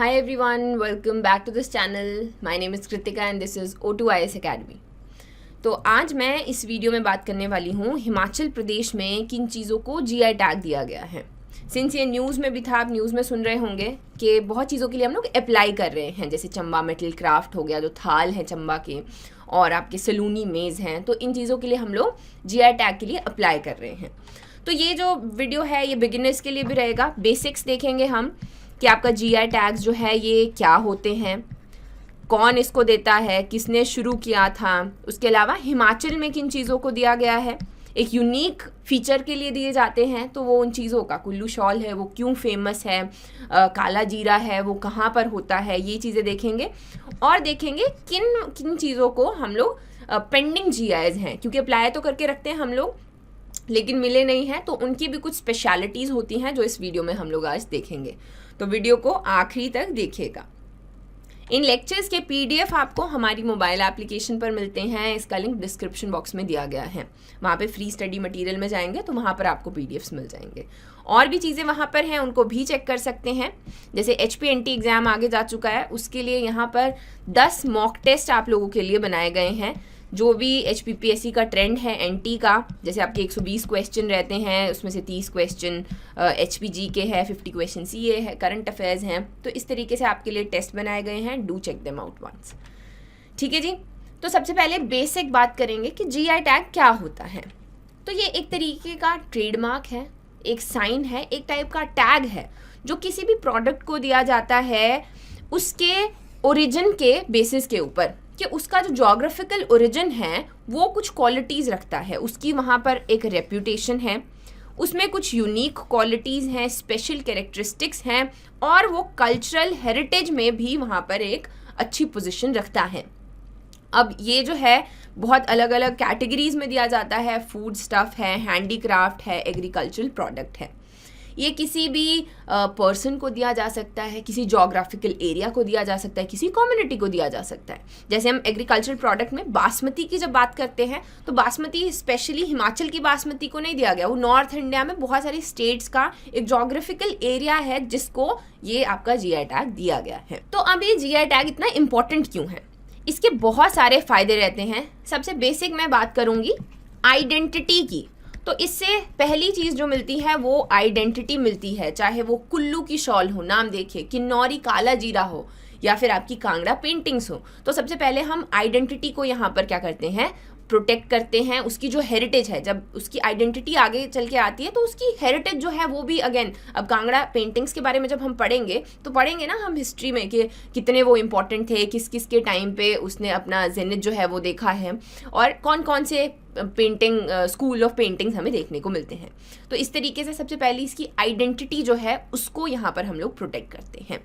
Hi everyone, welcome back to this channel. My name is Kritika and this is O2IS Academy. तो आज मैं इस video में बात करने वाली हूँ हिमाचल प्रदेश में किन चीज़ों को जीआई टैग दिया गया है। सिंस ये न्यूज़ में भी था, आप न्यूज़ में सुन रहे होंगे कि बहुत चीज़ों के लिए हम लोग अप्लाई कर रहे हैं, जैसे चंबा मेटल क्राफ्ट हो गया, जो थाल हैं चंबा के, और आपके सलूनी मेज़ हैं, तो इन चीज़ों के लिए हम लोग जीआई टैग के लिए अप्लाई कर रहे हैं। तो ये जो वीडियो है ये बिगिनर्स के लिए भी रहेगा। बेसिक्स देखेंगे हम कि आपका जीआई टैग्स जो है ये क्या होते हैं, कौन इसको देता है, किसने शुरू किया था, उसके अलावा हिमाचल में किन चीज़ों को दिया गया है, एक यूनिक फीचर के लिए दिए जाते हैं, तो वो उन चीज़ों का कुल्लू शॉल है वो क्यों फेमस है, काला जीरा है वो कहाँ पर होता है, ये चीज़ें देखेंगे। और देखेंगे किन किन चीज़ों को हम लोग पेंडिंग जीआईज हैं, क्योंकि अप्लाई तो करके रखते हैं हम लोग लेकिन मिले नहीं हैं, तो उनकी भी कुछ स्पेशलिटीज़ होती हैं जो इस वीडियो में हम लोग आज देखेंगे। तो वीडियो को आखिरी तक देखिएगा। इन लेक्चर्स के पीडीएफ आपको हमारी मोबाइल एप्लीकेशन पर मिलते हैं, इसका लिंक डिस्क्रिप्शन बॉक्स में दिया गया है। वहाँ पे फ्री स्टडी मटेरियल में जाएंगे तो वहाँ पर आपको पीडीएफ्स मिल जाएंगे। और भी चीज़ें वहाँ पर हैं, उनको भी चेक कर सकते हैं। जैसे HPNT एग्ज़ाम आगे जा चुका है, उसके लिए यहाँ पर 10 मॉक टेस्ट आप लोगों के लिए बनाए गए हैं। जो भी HPPSC का ट्रेंड है NT का, जैसे आपके 120 क्वेश्चन रहते हैं, उसमें से 30 क्वेश्चन HPG के है, 50 क्वेश्चन CA है, करंट अफेयर्स हैं, तो इस तरीके से आपके लिए टेस्ट बनाए गए हैं। Do check them out once. ठीक है जी। तो सबसे पहले बेसिक बात करेंगे कि जीआई टैग क्या होता है। तो ये एक तरीके का ट्रेडमार्क है, एक साइन है, एक टाइप का टैग है जो किसी भी प्रोडक्ट को दिया जाता है उसके ओरिजिन के बेसिस के ऊपर, कि उसका जो जोग्राफिकल ओरिजिन है वो कुछ क्वालिटीज़ रखता है, उसकी वहाँ पर एक रेप्यूटेशन है, उसमें कुछ यूनिक क्वालिटीज़ हैं, स्पेशल कैरेक्टरिस्टिक्स हैं, और वो कल्चरल हेरिटेज में भी वहाँ पर एक अच्छी पोजीशन रखता है। अब ये जो है बहुत अलग अलग कैटेगरीज में दिया जाता है, फूड स्टफ है, हैंडीक्राफ्ट है, एग्रीकल्चरल प्रोडक्ट है। ये किसी भी पर्सन को दिया जा सकता है, किसी जोग्राफिकल एरिया को दिया जा सकता है, किसी कम्युनिटी को दिया जा सकता है। जैसे हम एग्रीकल्चरल प्रोडक्ट में बासमती की जब बात करते हैं तो बासमती स्पेशली हिमाचल की बासमती को नहीं दिया गया, वो नॉर्थ इंडिया में बहुत सारी स्टेट्स का एक जोग्राफिकल एरिया है जिसको ये आपका जीआई टैग दिया गया है। तो अब ये जीआई टैग इतना इंपॉर्टेंट क्यों है? इसके बहुत सारे फायदे रहते हैं। सबसे बेसिक मैं बात करूंगी आइडेंटिटी की। तो इससे पहली चीज़ जो मिलती है वो आइडेंटिटी मिलती है, चाहे वो कुल्लू की शॉल हो, नाम देखिए, किन्नौरी काला जीरा हो, या फिर आपकी कांगड़ा पेंटिंग्स हो। तो सबसे पहले हम आइडेंटिटी को यहाँ पर क्या करते हैं, प्रोटेक्ट करते हैं। उसकी जो हेरिटेज है, जब उसकी आइडेंटिटी आगे चल के आती है तो उसकी हेरिटेज जो है वो भी अगेन, अब कांगड़ा पेंटिंग्स के बारे में जब हम पढ़ेंगे तो पढ़ेंगे ना हम हिस्ट्री में कि कितने वो इम्पोर्टेंट थे, किस किस के टाइम पे उसने अपना जेनिथ जो है वो देखा है, और कौन कौन से पेंटिंग स्कूल ऑफ पेंटिंग्स हमें देखने को मिलते हैं। तो इस तरीके से सबसे पहले इसकी आइडेंटिटी जो है उसको यहाँ पर हम लोग प्रोटेक्ट करते हैं।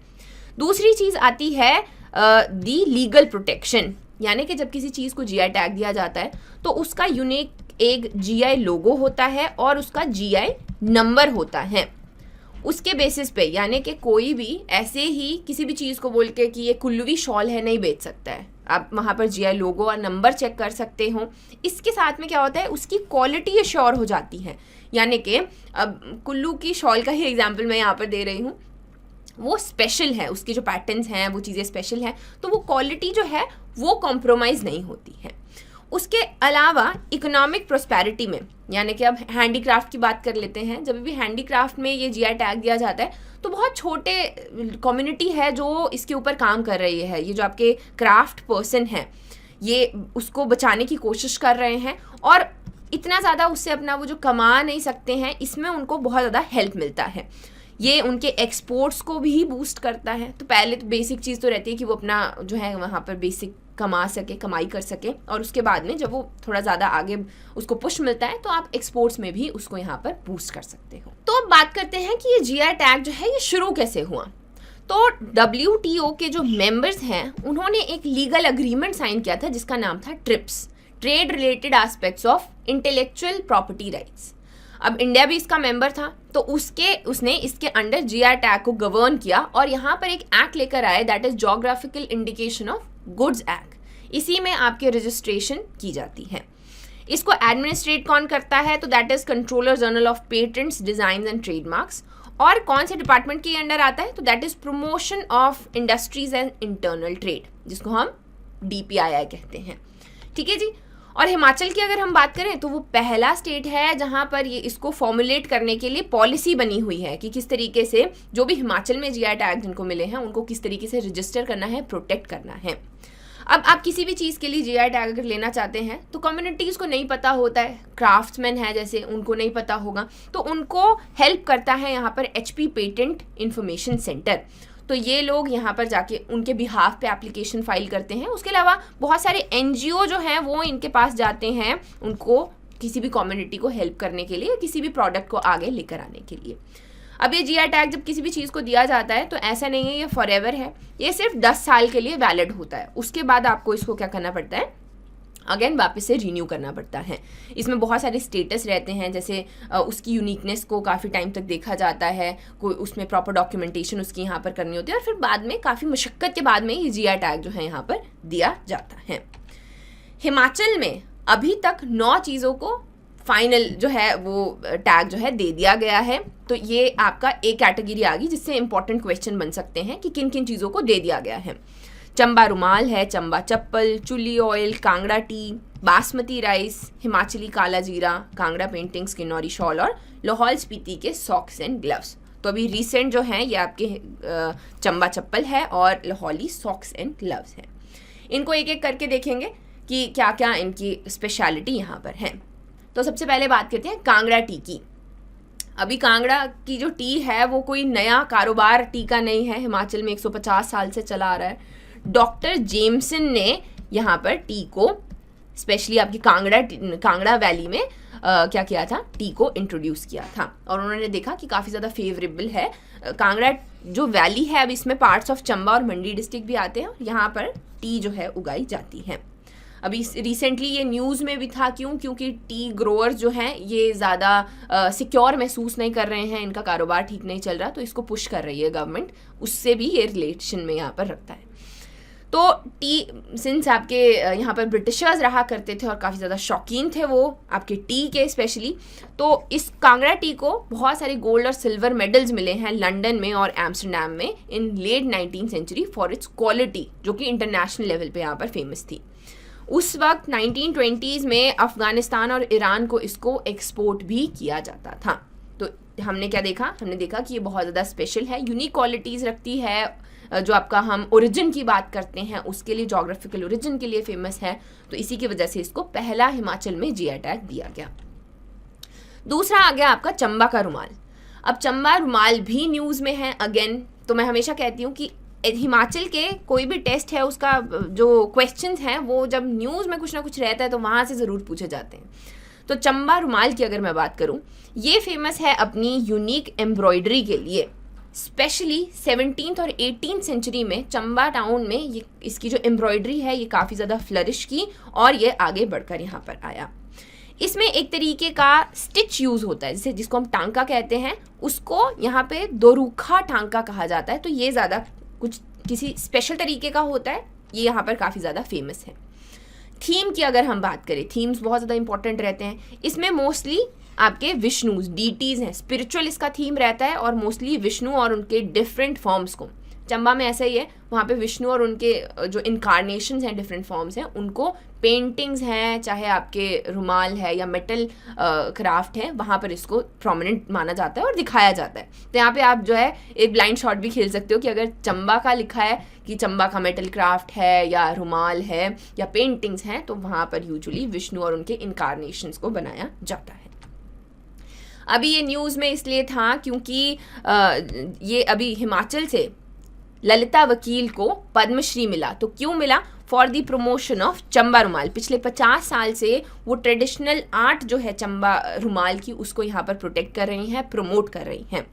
दूसरी चीज़ आती है दी लीगल प्रोटेक्शन, यानी कि जब किसी चीज़ को जीआई टैग दिया जाता है तो उसका यूनिक एक जीआई लोगो होता है और उसका जीआई नंबर होता है। उसके बेसिस पे, यानी कि कोई भी ऐसे ही किसी भी चीज़ को बोल के कि ये कुल्लूवी शॉल है नहीं बेच सकता है। आप वहाँ पर जीआई लोगो और नंबर चेक कर सकते हो। इसके साथ में क्या होता है, उसकी क्वालिटी एश्योर हो जाती है। यानी कि अब कुल्लू की शॉल का ही एग्जाम्पल मैं यहाँ पर दे रही हूँ, वो स्पेशल है, उसके जो पैटर्न्स हैं वो चीज़ें स्पेशल हैं, तो वो क्वालिटी जो है वो कॉम्प्रोमाइज़ नहीं होती है। उसके अलावा इकोनॉमिक प्रोस्पेरिटी में, यानी कि अब हैंडीक्राफ्ट की बात कर लेते हैं। जब भी हैंडीक्राफ्ट में ये जीआई टैग दिया जाता है तो बहुत छोटे कम्युनिटी है जो इसके ऊपर काम कर रही है। ये जो आपके क्राफ्ट पर्सन हैं ये उसको बचाने की कोशिश कर रहे हैं, और इतना ज़्यादा उससे अपना वो जो कमा नहीं सकते हैं, इसमें उनको बहुत ज़्यादा हेल्प मिलता है। ये उनके एक्सपोर्ट्स को भी बूस्ट करता है। तो पहले तो बेसिक चीज़ तो रहती है कि वो अपना जो है वहाँ पर बेसिक कमा सके, कमाई कर सके, और उसके बाद में जब वो थोड़ा ज़्यादा आगे उसको पुश मिलता है तो आप एक्सपोर्ट्स में भी उसको यहाँ पर बूस्ट कर सकते हो। तो अब बात करते हैं कि ये जीआई टैग जो है ये शुरू कैसे हुआ। तो WTO के जो मेंबर्स हैं उन्होंने एक लीगल अग्रीमेंट साइन किया था जिसका नाम था trips, trade related aspects of intellectual property rights. अब इंडिया भी इसका मेंबर था, तो उसने इसके अंडर जीआई टैग को गवर्न किया, और यहाँ पर एक एक्ट लेकर आए, that is geographical indication of goods act. इसी में आपके रजिस्ट्रेशन की जाती है। इसको एडमिनिस्ट्रेट कौन करता है, तो that is controller general of patents, design and trademarks, और कौन से डिपार्टमेंट के अंडर आता है? तो that is promotion of industries and internal trade, जिसको हम DPII कहते हैं। ठीक है जी। और हिमाचल की अगर हम बात करें तो वो पहला स्टेट है जहां पर ये इसको फॉर्मुलेट करने के लिए पॉलिसी बनी हुई है कि किस तरीके से जो भी हिमाचल में GI टैग जिनको मिले हैं उनको किस तरीके से रजिस्टर करना है, प्रोटेक्ट करना है। अब आप किसी भी चीज़ के लिए GI टैग अगर लेना चाहते हैं तो कम्युनिटीज़ को नहीं पता होता है, क्राफ्ट्समैन है जैसे, उनको नहीं पता होगा, तो उनको हेल्प करता है यहाँ पर HP पेटेंट इंफॉर्मेशन सेंटर। तो ये लोग यहाँ पर जाके उनके बिहाफ पे एप्लीकेशन फाइल करते हैं। उसके अलावा बहुत सारे NGO जो हैं वो इनके पास जाते हैं उनको किसी भी कम्युनिटी को हेल्प करने के लिए, किसी भी प्रोडक्ट को आगे लेकर आने के लिए। अब ये GI टैग जब किसी भी चीज़ को दिया जाता है तो ऐसा नहीं है ये फॉरएवर है, ये सिर्फ 10 साल के लिए वैलिड होता है। उसके बाद आपको इसको क्या करना पड़ता है, अगेन वापस से रीन्यू करना पड़ता है। इसमें बहुत सारे स्टेटस रहते हैं, जैसे उसकी यूनिकनेस को काफ़ी टाइम तक देखा जाता है, कोई उसमें प्रॉपर डॉक्यूमेंटेशन उसकी यहाँ पर करनी होती है, और फिर बाद में काफ़ी मुशक्क़त के बाद में ये GI टैग जो है यहाँ पर दिया जाता है। हिमाचल में अभी तक 9 चीज़ों को फाइनल जो है वो टैग जो है दे दिया गया है। तो ये आपका एक कैटेगरी आ गई जिससे इंपॉर्टेंट क्वेश्चन बन सकते हैं कि किन किन चीज़ों को दे दिया गया है। चंबा रुमाल है, चंबा चप्पल, चुली oil, Kangra T, basmati rice, Himachali काला जीरा, कांगड़ा पेंटिंग्स, किन्नौरी शॉल और लाहौल स्पीति के सॉक्स एंड ग्लव्स। तो अभी रिसेंट जो हैं ये आपके चंबा चप्पल है और लाहौली सॉक्स एंड ग्लव्स हैं। इनको एक एक करके देखेंगे कि क्या क्या इनकी स्पेशलिटी यहाँ पर है। तो सबसे पहले बात करते हैं कांगड़ा टी की। अभी कांगड़ा की जो टी है वो कोई नया कारोबार टी का नहीं है, हिमाचल में 150 साल से चला आ रहा है। डॉक्टर जेमसन ने यहाँ पर टी को स्पेशली आपकी कांगड़ा वैली में क्या किया था, टी को इंट्रोड्यूस किया था, और उन्होंने देखा कि काफ़ी ज़्यादा फेवरेबल है। कांगड़ा जो वैली है अब इसमें पार्ट्स ऑफ चंबा और मंडी डिस्ट्रिक्ट भी आते हैं और यहाँ पर टी जो है उगाई जाती है। अभी रिसेंटली ये न्यूज़ में भी था, क्योंकि टी ग्रोअर्स जो हैं ये ज़्यादा सिक्योर महसूस नहीं कर रहे हैं, इनका कारोबार ठीक नहीं चल रहा, तो इसको पुश कर रही है गवर्नमेंट, उससे भी ये रिलेशन में यहाँ पर रखता है। तो टी सिंस आपके यहाँ पर ब्रिटिशर्स रहा करते थे और काफ़ी ज़्यादा शौकीन थे वो आपके टी के स्पेशली, तो इस कांगड़ा टी को बहुत सारे गोल्ड और सिल्वर मेडल्स मिले हैं लंदन में और एम्स्टरडैम में in late 19th century for its quality, जो कि इंटरनेशनल लेवल पे यहाँ पर फेमस थी। उस वक्त 1920s में अफ़गानिस्तान और ईरान को इसको एक्सपोर्ट भी किया जाता था। तो हमने क्या देखा, हमने देखा कि ये बहुत ज़्यादा स्पेशल है, यूनिक क्वालिटीज़ रखती है। जो आपका हम ओरिजिन की बात करते हैं उसके लिए, जोग्राफिकल ओरिजिन के लिए फेमस है, तो इसी की वजह से इसको पहला हिमाचल में GI टैग दिया गया। दूसरा आ गया आपका चंबा का रुमाल। अब चंबा रुमाल भी न्यूज़ में है अगेन। तो मैं हमेशा कहती हूँ कि हिमाचल के कोई भी टेस्ट है उसका जो क्वेश्चंस हैं वो जब न्यूज़ में कुछ ना कुछ रहता है तो वहाँ से ज़रूर पूछे जाते हैं। तो चंबा रुमाल की अगर मैं बात करूँ, ये फेमस है अपनी यूनिक एम्ब्रॉयडरी के लिए। स्पेशली 17th और 18th सेंचुरी में चंबा टाउन में ये इसकी जो एम्ब्रॉयडरी है ये काफ़ी ज़्यादा फ्लरिश की और ये आगे बढ़कर यहाँ पर आया। इसमें एक तरीके का स्टिच यूज़ होता है जिसको हम टांका कहते हैं, उसको यहाँ पे दोरुखा टांका कहा जाता है। तो ये ज़्यादा कुछ किसी स्पेशल तरीके का होता है, ये यहाँ पर काफ़ी ज़्यादा फेमस है। थीम की अगर हम बात करें, थीम्स बहुत ज़्यादा इंपॉर्टेंट रहते हैं। इसमें मोस्टली आपके विष्णुज, डीटीज़ हैं, स्पिरिचुअल इसका थीम रहता है और मोस्टली विष्णु और उनके डिफरेंट फॉर्म्स को। चंबा में ऐसा ही है, वहाँ पे विष्णु और उनके जो इनकारनेशंस हैं, डिफरेंट फॉर्म्स हैं, उनको पेंटिंग्स हैं, चाहे आपके रुमाल है या मेटल क्राफ्ट है, वहाँ पर इसको प्रोमिनेंट माना जाता है और दिखाया जाता है। तो यहाँ पे आप जो है एक ब्लाइंड शॉट भी खेल सकते हो कि अगर चंबा का लिखा है कि चंबा का मेटल क्राफ्ट है या रुमाल है या पेंटिंग्स हैं, तो वहाँ पर यूजुअली विष्णु और उनके इनकारनेशंस को बनाया जाता है। अभी ये न्यूज़ में इसलिए था क्योंकि ये अभी हिमाचल से ललिता वकील को पद्मश्री मिला। तो क्यों मिला? For the promotion of Chamba रुमाल। पिछले 50 साल से वो ट्रेडिशनल आर्ट जो है चंबा रुमाल की, उसको यहाँ पर प्रोटेक्ट कर रही हैं, प्रमोट कर रही हैं।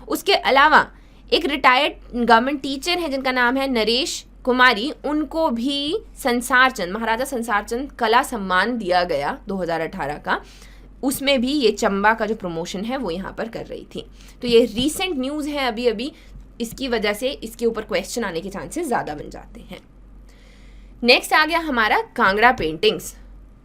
उसके अलावा एक रिटायर्ड गवर्नमेंट टीचर है जिनका नाम है नरेश कुमारी, उनको भी महाराजा संसार चंद कला सम्मान दिया गया 2018 का। उसमें भी ये चंबा का जो प्रमोशन है वो यहाँ पर कर रही थी। तो ये रीसेंट न्यूज़ है अभी, इसकी वजह से इसके ऊपर क्वेश्चन आने के चांसेस ज़्यादा बन जाते हैं। नेक्स्ट आ गया हमारा कांगड़ा पेंटिंग्स।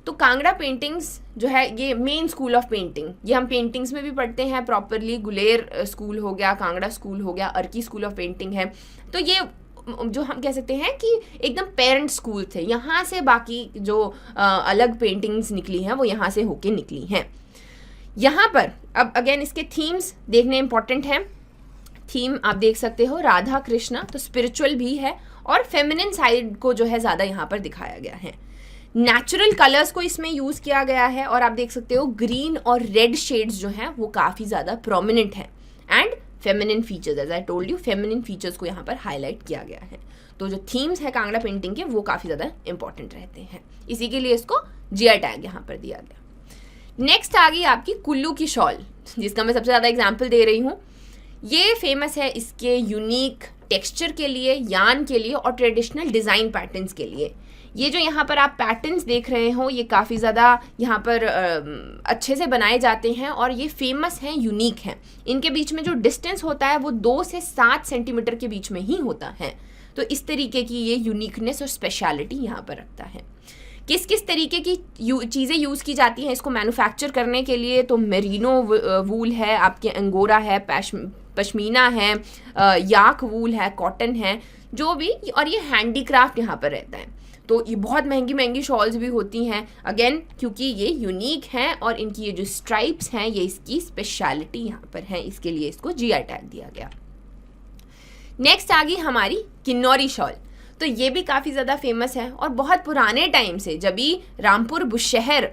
तो कांगड़ा पेंटिंग्स जो है ये मेन स्कूल ऑफ पेंटिंग, ये हम पेंटिंग्स में भी पढ़ते हैं प्रॉपरली। गुलेर स्कूल हो गया, कांगड़ा स्कूल हो गया, अर्की स्कूल ऑफ पेंटिंग है। तो ये जो हम कह सकते हैं कि एकदम पेरेंट स्कूल थे, यहाँ से बाकी जो अलग पेंटिंग्स निकली हैं वो यहाँ से होके निकली हैं। यहाँ पर अब अगेन इसके थीम्स देखने इंपॉर्टेंट हैं। थीम आप देख सकते हो राधा कृष्णा, तो स्पिरिचुअल भी है और फेमिनिन साइड को जो है ज़्यादा यहाँ पर दिखाया गया है। नेचुरल कलर्स को इसमें यूज़ किया गया है और आप देख सकते हो ग्रीन और रेड शेड्स जो हैं वो काफ़ी ज़्यादा प्रोमिनेंट हैं। And feminine features, as I told you, feminine features को यहाँ पर हाईलाइट किया गया है। तो जो थीम्स है कांगड़ा पेंटिंग के वो काफ़ी ज़्यादा इंपॉर्टेंट रहते हैं, इसी के लिए इसको जीआई टैग यहाँ पर दिया गया। नेक्स्ट आ गई आपकी कुल्लू की शॉल, जिसका मैं सबसे ज़्यादा एग्जाम्पल दे रही हूँ। ये फेमस है इसके यूनिक टेक्सचर के लिए, यान के लिए और ट्रेडिशनल डिज़ाइन पैटर्न्स के लिए। ये जो यहाँ पर आप पैटर्न्स देख रहे हो ये काफ़ी ज़्यादा यहाँ पर अच्छे से बनाए जाते हैं और ये फेमस हैं, यूनिक हैं। इनके बीच में जो डिस्टेंस होता है वो 2 से 7 सेंटीमीटर के बीच में ही होता है। तो इस तरीके की ये यूनिकनेस और स्पेशलिटी यहाँ पर रखता है। किस किस तरीके की चीज़ें यूज़ की जाती हैं इसको मैन्युफैक्चर करने के लिए, तो मेरिनो वूल है, आपके अंगोरा है, पश्मीना है, याक वूल है, कॉटन है, जो भी, और ये हैंडीक्राफ्ट यहाँ पर रहता है। तो ये बहुत महंगी महंगी शॉल्स भी होती हैं अगेन, क्योंकि ये यूनिक हैं और इनकी ये जो स्ट्राइप्स हैं ये इसकी स्पेशलिटी यहाँ पर है, इसके लिए इसको जीआई टैग दिया गया। नेक्स्ट आ गई हमारी किन्नौरी शॉल। तो ये भी काफ़ी ज़्यादा फेमस है और बहुत पुराने टाइम से, जब भी रामपुर बुशहर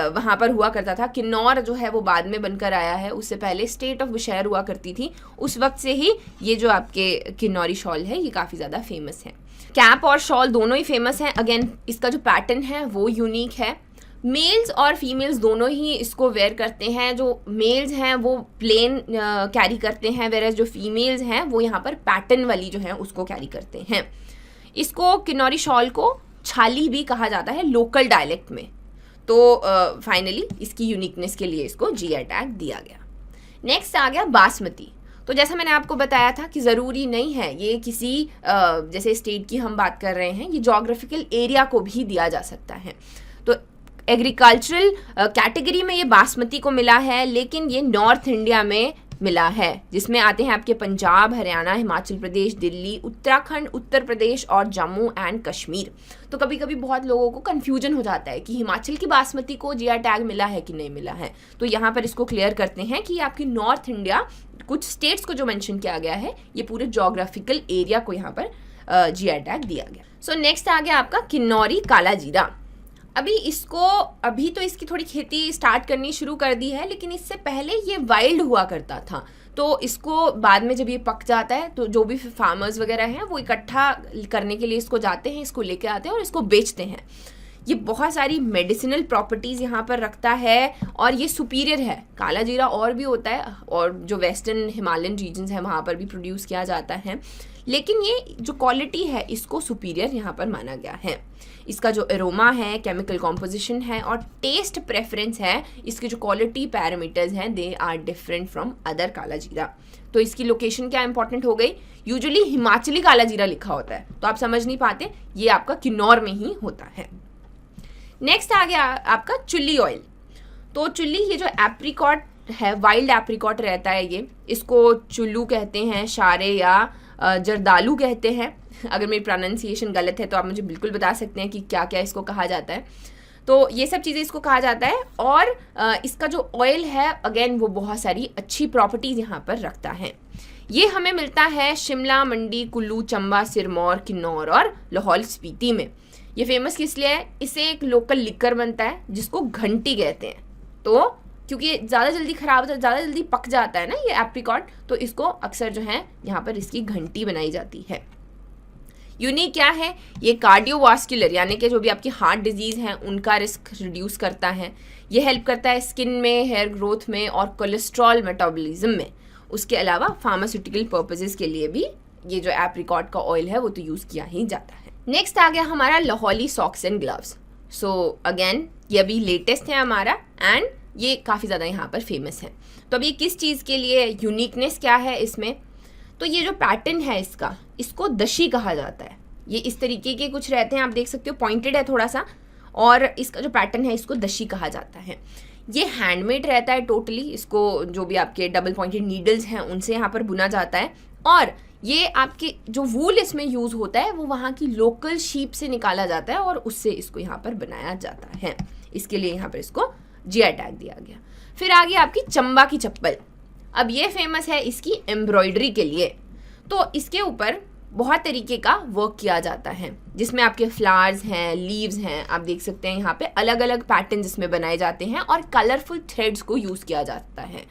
वहाँ पर हुआ करता था, किन्नौर जो है वो बाद में बनकर आया है, उससे पहले स्टेट ऑफ बुशहर हुआ करती थी, उस वक्त से ही ये जो आपके किन्नौरी शॉल है ये काफ़ी ज़्यादा फेमस है। कैप और शॉल दोनों ही फेमस हैं। अगेन इसका जो पैटर्न है वो यूनिक है। मेल्स और फीमेल्स दोनों ही इसको वेयर करते हैं। जो मेल्स हैं वो प्लेन कैरी करते हैं, वेरएज जो फीमेल्स हैं वो यहाँ पर पैटर्न वाली जो है उसको कैरी करते हैं। इसको किन्नौरी शॉल को छाली भी कहा जाता है लोकल डायलेक्ट में। तो फाइनली इसकी यूनिकनेस के लिए इसको जीआई टैग दिया गया। नेक्स्ट आ गया बासमती। तो जैसा मैंने आपको बताया था कि ज़रूरी नहीं है ये किसी जैसे स्टेट की हम बात कर रहे हैं, ये जोग्राफिकल एरिया को भी दिया जा सकता है। तो एग्रीकल्चरल कैटेगरी में ये बासमती को मिला है, लेकिन ये नॉर्थ इंडिया में मिला है, जिसमें आते हैं आपके पंजाब, हरियाणा, हिमाचल प्रदेश, दिल्ली, उत्तराखंड, उत्तर प्रदेश और जम्मू एंड कश्मीर। तो कभी कभी बहुत लोगों को कन्फ्यूजन हो जाता है कि हिमाचल की बासमती को जीआई टैग मिला है कि नहीं मिला है। तो यहाँ पर इसको क्लियर करते हैं कि आपकी नॉर्थ इंडिया कुछ स्टेट्स को जो मेंशन किया गया है ये पूरे जोग्राफिकल एरिया को यहाँ पर जीआई टैग दिया गया। सो नेक्स्ट आ गया आपका किन्नौरी काला जीरा। अभी तो इसकी थोड़ी खेती स्टार्ट करनी शुरू कर दी है, लेकिन इससे पहले ये वाइल्ड हुआ करता था। तो इसको बाद में जब ये पक जाता है तो जो भी फार्मर्स वगैरह हैं वो इकट्ठा करने के लिए इसको जाते हैं, इसको लेके आते हैं और इसको बेचते हैं। ये बहुत सारी मेडिसिनल प्रॉपर्टीज़ यहाँ पर रखता है और ये सुपीरियर है। काला जीरा और भी होता है और जो वेस्टर्न हिमालयन रीजन्स हैं वहाँ पर भी प्रोड्यूस किया जाता है, लेकिन ये जो क्वालिटी है इसको सुपीरियर यहाँ पर माना गया है। इसका जो एरोमा है, केमिकल कॉम्पोजिशन है और टेस्ट प्रेफरेंस है, इसके जो क्वालिटी पैरामीटर्स हैं they are different from other काला जीरा। तो इसकी लोकेशन क्या इंपॉर्टेंट हो गई, यूजुअली हिमाचली काला जीरा लिखा होता है तो आप समझ नहीं पाते, ये आपका किन्नौर में ही होता है। नेक्स्ट आ गया आपका चिल्ली ऑयल। तो चिल्ली, ये जो एप्रिकॉट है, वाइल्ड एप्रिकॉट रहता है ये, इसको चुल्लू कहते हैं, शारे या जर्दालू कहते हैं। अगर मेरी प्रोनाउंसिएशन गलत है तो आप मुझे बिल्कुल बता सकते हैं कि क्या क्या इसको कहा जाता है। तो ये सब चीज़ें इसको कहा जाता है और इसका जो ऑयल है अगेन वो बहुत सारी अच्छी प्रॉपर्टीज़ यहाँ पर रखता है। ये हमें मिलता है शिमला, मंडी, कुल्लू, चंबा, सिरमौर, किन्नौर और लाहौल स्पीति में। ये फेमस किस लिए है, इससे एक लोकल लिकर बनता है जिसको घंटी कहते हैं। तो क्योंकि ज़्यादा जल्दी ख़राब होता है, ज़्यादा जल्दी पक जाता है ना ये एप्रिकॉट, तो इसको अक्सर जो है यहाँ पर इसकी घंटी बनाई जाती है। यूनिक क्या है, ये कार्डियोवास्कुलर यानी कि जो भी आपकी हार्ट डिजीज़ हैं उनका रिस्क रिड्यूस करता है। ये हेल्प करता है स्किन में, हेयर ग्रोथ में और कोलेस्ट्रॉल मेटाबॉलिज्म में। उसके अलावा फार्मास्यूटिकल पर्पसेस के लिए भी ये जो एप्रिकॉट का ऑयल है वो तो यूज़ किया ही जाता है। नेक्स्ट आ गया हमारा Lahauli socks and gloves. So again ये अभी लेटेस्ट है हमारा एंड ये काफ़ी ज़्यादा यहाँ पर फेमस है। तो अब ये किस चीज़ के लिए, यूनिकनेस क्या है इसमें, तो ये जो पैटर्न है इसको दशी कहा जाता है। ये इस तरीके के कुछ रहते हैं, आप देख सकते हो पॉइंटेड है थोड़ा सा, और इसका जो पैटर्न है इसको दशी कहा जाता है। ये हैंडमेड रहता है टोटली, इसको जो भी आपके डबल पॉइंटेड नीडल्स हैं उनसे यहाँ पर बुना जाता है, और ये आपके जो वूल इसमें यूज़ होता है वो वहाँ की लोकल शीप से निकाला जाता है और उससे इसको यहाँ पर बनाया जाता है। इसके लिए यहाँ पर इसको जीआई टैग दिया गया। फिर आ गई आपकी चंबा की चप्पल। अब ये फेमस है इसकी एम्ब्रॉयडरी के लिए। तो इसके ऊपर बहुत तरीके का वर्क किया जाता है, जिसमें आपके फ्लावर्स हैं, लीव्स हैं, आप देख सकते हैं यहाँ पे अलग अलग पैटर्न्स इसमें बनाए जाते हैं और कलरफुल थ्रेड्स को यूज़ किया जाता है।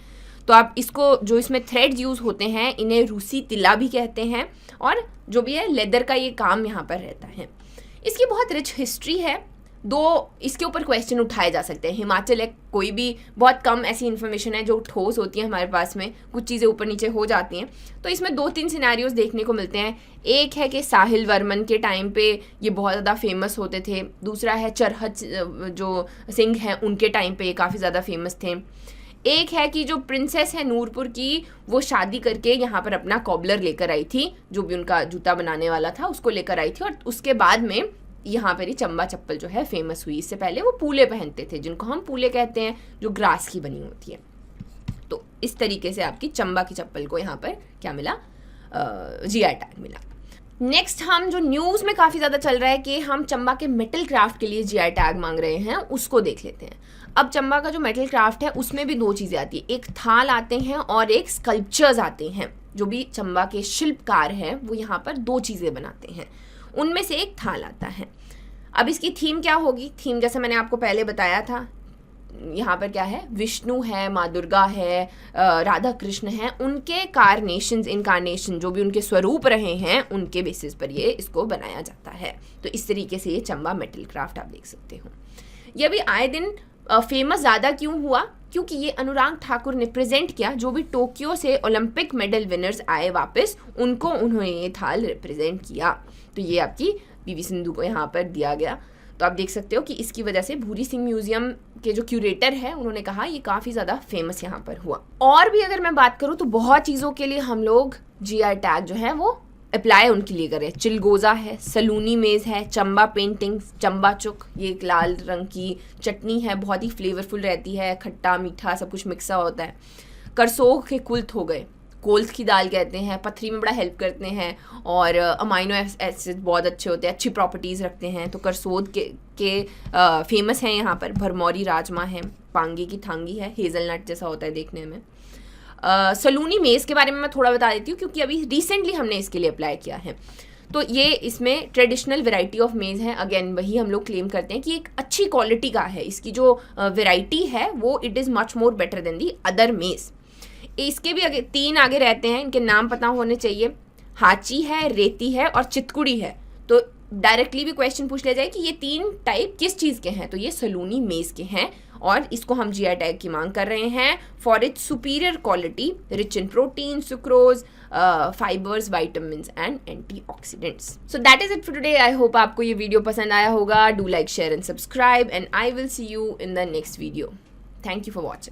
तो आप इसको, जो इसमें थ्रेड्स यूज़ होते हैं इन्हें रूसी तिला भी कहते हैं, और जो भी है लेदर का ये काम यहाँ पर रहता है। इसकी बहुत रिच हिस्ट्री है, दो इसके ऊपर क्वेश्चन उठाए जा सकते हैं। हिमाचल है, कोई भी बहुत कम ऐसी इन्फॉर्मेशन है जो ठोस होती है हमारे पास में, कुछ चीज़ें ऊपर नीचे हो जाती हैं। तो इसमें 2-3 सिनेरियोज देखने को मिलते हैं। एक है कि साहिल वर्मन के टाइम पे ये बहुत ज़्यादा फेमस होते थे, दूसरा है चरहत जो सिंह हैं उनके टाइम पे ये काफ़ी ज़्यादा फेमस थे। एक है कि जो प्रिंसेस है नूरपुर की, वो शादी करके यहाँ पर अपना कॉबलर लेकर आई थी, जो भी उनका जूता बनाने वाला था उसको लेकर आई थी, और उसके बाद में यहाँ पर ही चंबा चप्पल जो है फेमस हुई। इससे पहले वो पूले पहनते थे, जिनको हम पूले कहते हैं, जो ग्रास की बनी होती है। तो इस तरीके से आपकी चंबा की चप्पल को यहाँ पर क्या मिला, जीआई टैग मिला। नेक्स्ट हम जो न्यूज़ में काफ़ी ज़्यादा चल रहा है कि हम चंबा के मेटल क्राफ्ट के लिए जीआई टैग मांग रहे हैं, उसको देख लेते हैं। अब चंबा का जो मेटल क्राफ्ट है उसमें भी 2 चीज़ें आती है, एक थाल आते हैं और एक स्कल्पचर्स आते हैं। जो भी चंबा के शिल्पकार हैं वो यहाँ पर 2 चीज़ें बनाते हैं, उनमें से एक थाल आता है। अब इसकी थीम क्या होगी? थीम जैसे मैंने आपको पहले बताया था, यहाँ पर क्या है, विष्णु है, माँ दुर्गा है, राधा कृष्ण है, उनके इनकारनेशन जो भी उनके स्वरूप रहे हैं उनके बेसिस पर ये इसको बनाया जाता है। तो इस तरीके से ये चंबा मेटल क्राफ्ट आप देख सकते हो। ये भी आए दिन फेमस ज़्यादा क्यों हुआ? क्योंकि ये अनुराग ठाकुर ने प्रेजेंट किया, जो भी टोक्यो से ओलंपिक मेडल विनर्स आए वापस, उनको उन्होंने ये थाल रिप्रेजेंट किया। तो ये आपकी पीवी सिंधु को यहाँ पर दिया गया। तो आप देख सकते हो कि इसकी वजह से भूरी सिंह म्यूजियम के जो क्यूरेटर है उन्होंने कहा ये काफ़ी ज़्यादा फेमस यहाँ पर हुआ। और भी अगर मैं बात करूँ तो बहुत चीज़ों के लिए हम लोग जीआई टैग जो है वो अप्लाई उनके लिए करें। चिलगोज़ा है, सलूनी मेज़ है, चंबा पेंटिंग्स, चंबा चुक, ये एक लाल रंग की चटनी है, बहुत ही फ्लेवरफुल रहती है, खट्टा मीठा सब कुछ मिक्सा होता है। करसोग के कुल्थ हो गए, कोल्थ की दाल कहते हैं, पथरी में बड़ा हेल्प करते हैं, और अमाइनो एसिड बहुत अच्छे होते हैं, अच्छी प्रॉपर्टीज़ रखते हैं। तो करसोद के फेमस हैं यहाँ पर। भरमौरी राजमा है, पांगी की थांगी है, हेज़लनट जैसा होता है देखने में। सलूनी मेज़ के बारे में मैं थोड़ा बता देती हूँ, क्योंकि अभी रिसेंटली हमने इसके लिए अप्लाई किया है। तो ये इसमें ट्रेडिशनल वेराइटी ऑफ मेज़ है। अगेन वही हम लोग क्लेम करते हैं कि एक अच्छी क्वालिटी का है, इसकी जो वेराइटी है वो it is much more better than the other मेज़। इसके भी 3 आगे रहते हैं, इनके नाम पता होने चाहिए। हाची है, रेती है और चितकुड़ी है। तो डायरेक्टली भी क्वेश्चन पूछ लिया जाए कि ये 3 टाइप किस चीज़ के हैं, तो ये सलूनी मेज़ के हैं, और इसको हम जीआई टैग की मांग कर रहे हैं for its superior quality, rich in protein, sucrose, fibres, vitamins and antioxidants. So that is it for today. I hope आपको ये वीडियो पसंद आया होगा। Do like, share and subscribe, and I will see you in the next video. Thank you for watching.